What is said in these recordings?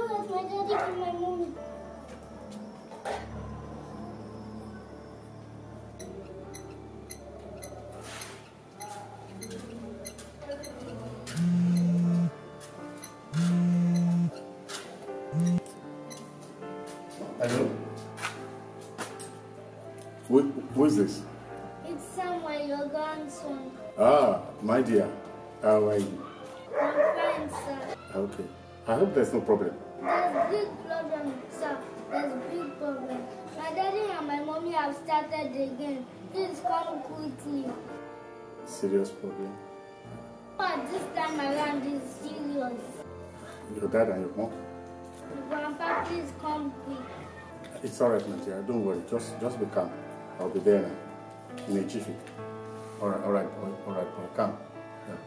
Don't let my daddy kill my mommy. Hello? Who is this? It's Samuel, your grandson. Ah, my dear. How are you? I'm fine, sir. Okay. I hope there's no problem. There's big problem, sir. There's big problem. My daddy and my mommy have started again. Please come quickly. Serious problem? But this time around is serious. Your dad and your mom? Grandpa, please come quick. It's alright, my dear. Don't worry. Just be calm. I'll be there now. In a jiffy. Alright, boy. Calm. Yeah.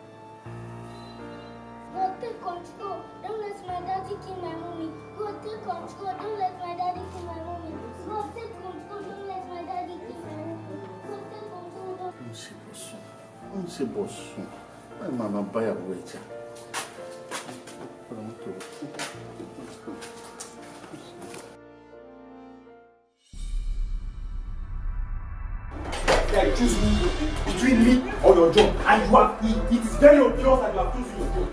God, take control. Don't let my daddy kill my mommy. God, take control. Don't let my daddy kill my mommy. God, take control. Don't let my daddy kill my mommy. God, take control. Não se boço. Vai mamar baia wecha. Pronto. Like choosing between me or your job, and you have it is very obvious that you have chosen your job.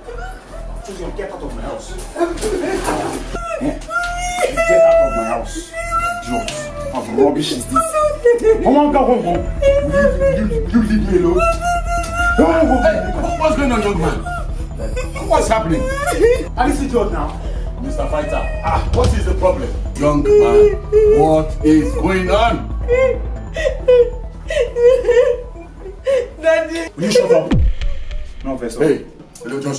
Choose your get out of my house. Get out of my house. Idiot. What rubbish is this? Come on, go home. Will you leave me alone? Come on, go. Hey, what's going on, young man? What's happening? Are you idiot now? Mr. Fighter. What is the problem? Young man, what is going on? Daddy! Will you shut up? No, Vessel. Hey,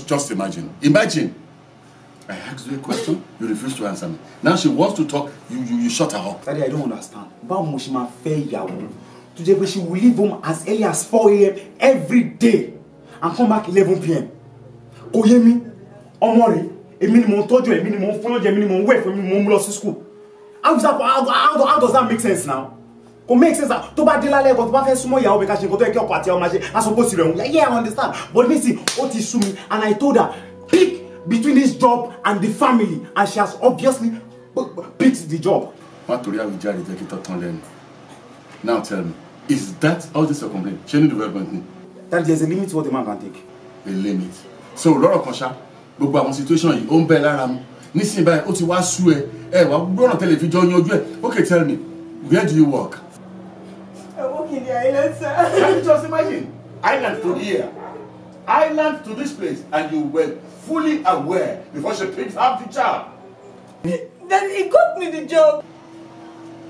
just imagine. Imagine. I asked you a question, you refused to answer me. Now she wants to talk, you shut her up. Daddy, I don't understand. Báwo mo ṣe máa fẹ́ ìyàwó tó jẹ́ pé she will leave home as early as 4 a.m. every day and come back 11 p.m. Kò yé mi, ọmọ rẹ̀, èmi ni mo ń tọ́jú ẹ̀, èmi ni mo ń fún lóúnjẹ, èmi ni mo ń wẹ̀ fún, èmi ni mo ń mú lọ sí school. How does that make sense now? Kò make sense now. Tó bá dé lálẹ́ ẹ̀kọ́ tó bá fẹ́ súnmọ́ ìyàwó bí ká ṣe nǹkan tó yẹ kí ọkọ àti ọmọ ṣe, a sọ pé ó sì rẹ̀ wọ́n. Yeah, I understand. But listen, ó ti sú mi and I told her, pick between this job and the family, and she has obviously picked the job. Now tell me, is that all this a complaint? She need development. That there's a limit to what a man can take. A limit. So lọ́rọ̀ kan ṣá, gbogbo àwọn situation yìí ó ń bẹ lára mu. Nísìnyí báyìí ó ti wá sú ẹ, wá gbọ́nà tẹlifíjọ́ yanjú ẹ. Okay, tell me, where do you work? I work in the island, sir. Can you just imagine? Island to here, island to this place, and you were fully aware before she picked up the job. Then he got me the job.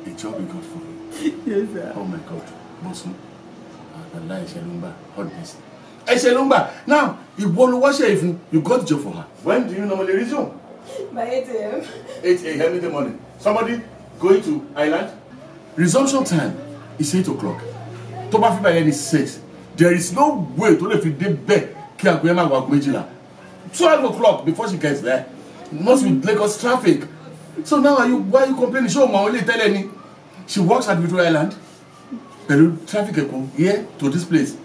A job you got for me? Yes, sir. Oh my God, Bosun. Allah Eshelumba, hotness. Eshelumba. Now, you want to wash if you got the job for her. When do you normally resume? By 8 a.m. 8 a.m. in the morning. Somebody going to island? Resumption time is 8 o'clock. Toba by any 6. There is no way to let you get back. 12 o'clock before she gets there. Must be Lagos traffic. So now why are you complaining? Show my only tell any. She works at Victoria Island. The traffic here to this place.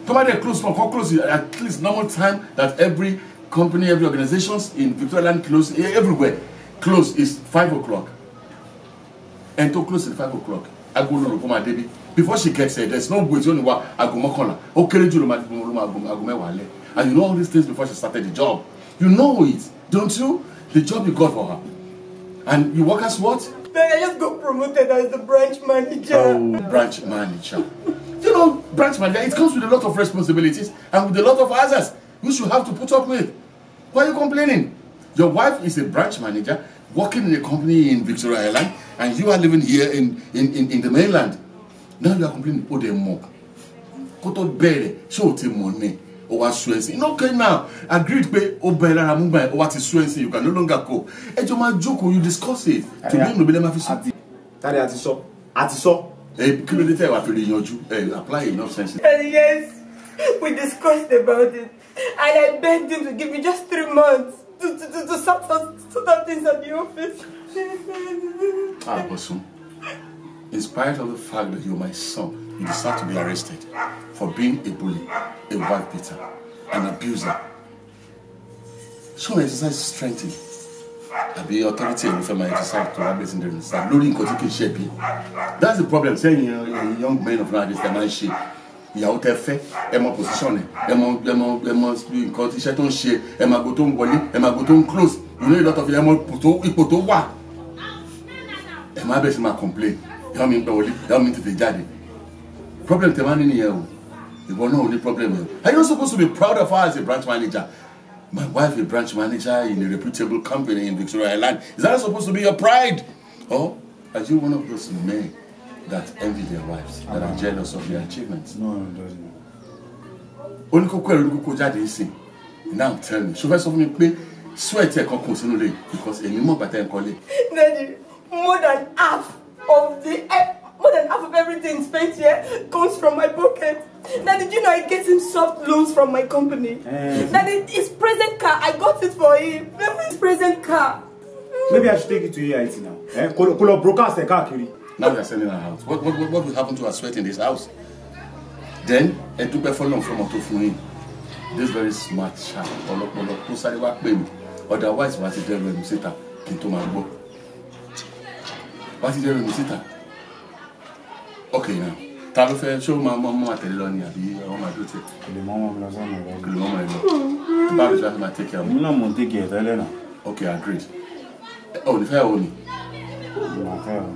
Come there close from close at least normal time that every company, every organizations in Victoria Island close everywhere. Close is 5 o'clock. And to close at 5 o'clock. I go to my baby. Before she gets there, there's no way to only what I go makona. Okay, and you know all these things before she started the job. You know it, don't you? The job you got for her. And you work as what? Then I just got promoted as the branch manager. Oh, branch manager. You know, branch manager, it comes with a lot of responsibilities and with a lot of others which you have to put up with. Why are you complaining? Your wife is a branch manager working in a company in Victoria Island and you are living here in the mainland. Now you are complaining, oh, they're more. Koto bere, show te money. Okay, now agreed pé o bẹ̀rẹ̀ ara mú báyìí o wá ti sú ẹ̀sìn you can no longer go. Ẹjọ́ máa jókòó you discuss it. To me no be let ma fi sọ. Tade àti sọ. Kí ló dé tẹ́ wá fi lè yanjú apply enough sense. Yes, we discussed about it and I begged him to give me just 3 months to sort out things at the office. Bosun, in spite of the fact that you're my son, you deserve to be arrested for being a bully, a wife beater, an abuser. So exercise strength. àbí authority ẹ̀yìn fẹ́ máa exercise tó wá bẹ̀sẹ̀ ní ìsá lórí nǹkan tí kì í ṣe bí. That's the problem saying young men of nowadays tẹ̀ máa ń ṣe ìyàwó tẹ fẹ́ ẹ mọ position ẹ mọ nǹkan tí iṣẹ́ tó ń ṣe ẹ mọ àgbo tó ń wọlé ẹ mọ àgbo tó ń close you know a lot of ẹ mọ ipò tó wà ẹ má bẹ̀ sí máa complain ìyàwó mi ń pẹ́ wọlé ìyàwó mi ń tètè jáde problem tẹ máa ní nìyẹn o ìwọ náà ò ní problem yẹn. Are you not supposed to be proud of her as a branch manager? My wife a branch manager in a reputable company in Victoria Island. Is that supposed to be your pride? Or are you one of those men that envy their wives, that are jealous of their achievements? No, it doesn't. Only koko jáde nsìn. Now tell me, so first of me pé sweat ẹ kankan sínú ilé because èmi mọ̀ bàtà ẹ̀ kọ́lé. Daddy, more than half of everything spent here comes from my pocket. Daddy, do you know I get him soft loans from my company? Daddy, his present car, I got it for him. His present car. Maybe I should take it to EIT now. Kolo broadcast the car, Kiri. Now we are selling our house. What will happen to our sweat in this house? Then, and to perform from Otofuni, this very smart child, otherwise, what is there when you sit up into my book? What is there when you sit up? Okay, now. Talo fẹ́ show my mom tẹ̀lé lọ ni àbí àwọn máa dúró tẹ̀. Le mama mi lọ sọ́nà rẹ̀. Le mama lọ. Báwo ṣe máa take care of me? Mi náà mo take care tẹ́lẹ̀ náà. Okay, agreed. Oh, the fair one.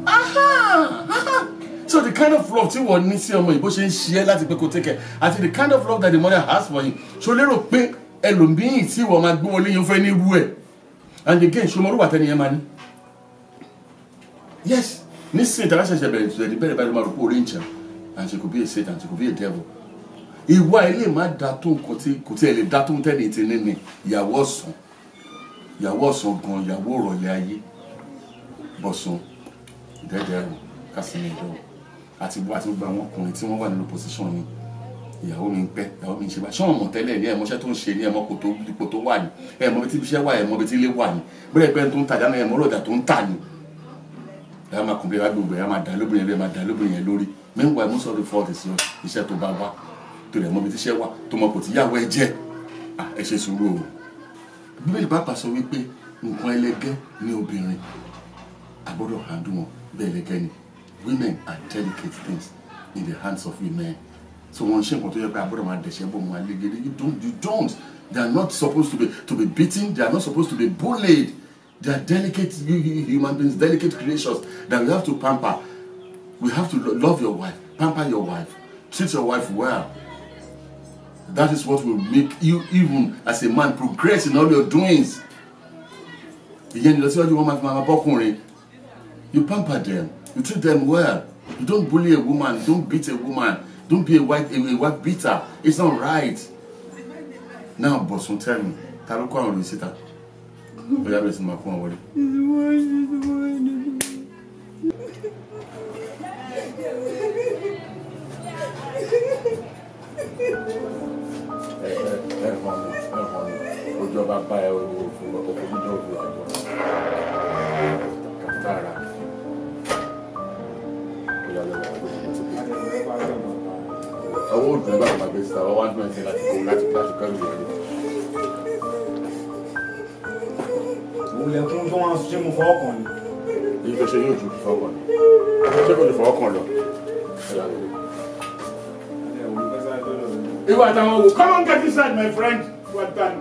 Aha! So the kind of love tí wọ́n ní sí ọmọ ìbò ṣe ń ṣe láti pé kó take care àti the kind of love that the mother has for him. So lérò pé ẹlòmíì tí wọ́n máa gbé wọlé yẹn fẹ́ ní irú ẹ̀. And again, ṣo mo rú wàtẹ́ni yẹn máa ní. Yes, nísìnyí tàbí ṣẹ̀ṣẹ̀ bẹ̀rẹ̀ ìtúrẹ̀ bẹ̀rẹ̀ báyìí ló máa rò pé orí ń jẹun. And she could be a Satan, she could be a devil. Ìwà ilé máa da tó nǹkan tí kò tí ẹ lè da tó ń tẹ́lẹ̀ tí ní ni ìyàwó ọ̀sán gan ìyàwó ọ̀rọ̀lẹ́ ayé bọ̀sùn ìdẹ́dẹ́ ẹ̀rù kásìmì ìdẹ́wò àti gbogbo àwọn ọkùnrin tí wọ́n wà nínú position ni ìyàwó mi ń pẹ́ ìyàwó mi ń ṣe bá ṣọ́wọ́n mọ̀ tẹ́lẹ̀ ní ẹ̀mọ́ṣẹ́ tó ń ṣe ní ẹ̀mọ́ ipò tó wà ní ẹ̀mọ́ bí tí iṣẹ́ wà ẹ̀mọ́ bí tí ilé wà ní bẹ́ẹ̀ pẹ́ tó ń tajà náà ẹ̀mọ́ rọ̀dà tó ń tà ní ẹ̀ máa kùn bí ẹ̀ gbogbo ẹ̀ máa dà lóbìnrin yẹn lórí. Meanwhile, most of the fault is yours. Iṣẹ́ tó bá wá tó rẹ̀ mọ́ bí tíṣẹ́ wà tó mọ̀ kò tí yàwó ẹ jẹ́ ẹ ṣe sùúrù o. Bíbélì bá pàṣẹ wípé nǹkan ẹlẹgẹ́ ní obìnrin àgbọ́dọ̀ handle wọn bẹ́ẹ̀ ẹlẹgẹ́ ni. Women are delicate things in the hands of women. So wọ́n ṣe nǹkan tó yẹ pé àgbọ́dọ̀ máa dẹ̀ṣẹ́ bọ̀ mọ́ alégede. You don't. They are not supposed to be beaten. They are not supposed to be bullied. They are delicate human beings, delicate creatures that we have to pamper. We have to love your wife, pamper your wife, treat your wife well. That is what will make you, even as a man, progress in all your doings. You pamper them, you treat them well. You don't bully a woman, you don't beat a woman, don't be a wife beater. It's not right. Now, boss, tell me, Taruko and Risita. Ìjọba bá ẹ òfòmídọ́ òfò àjọ kàtàrà owó òdùn bá máa bẹ̀rẹ̀ sí àwọn 120 láti kẹ́rù rẹ̀. Mo lè kún tó wọ́n ṣe mo fọwọ́ kàn ní. Èyí tó ṣe yóò ju fọwọ́ kàn ní. Ṣé kò lè fọwọ́ kàn lọ? Come on, get inside, my friend. What time?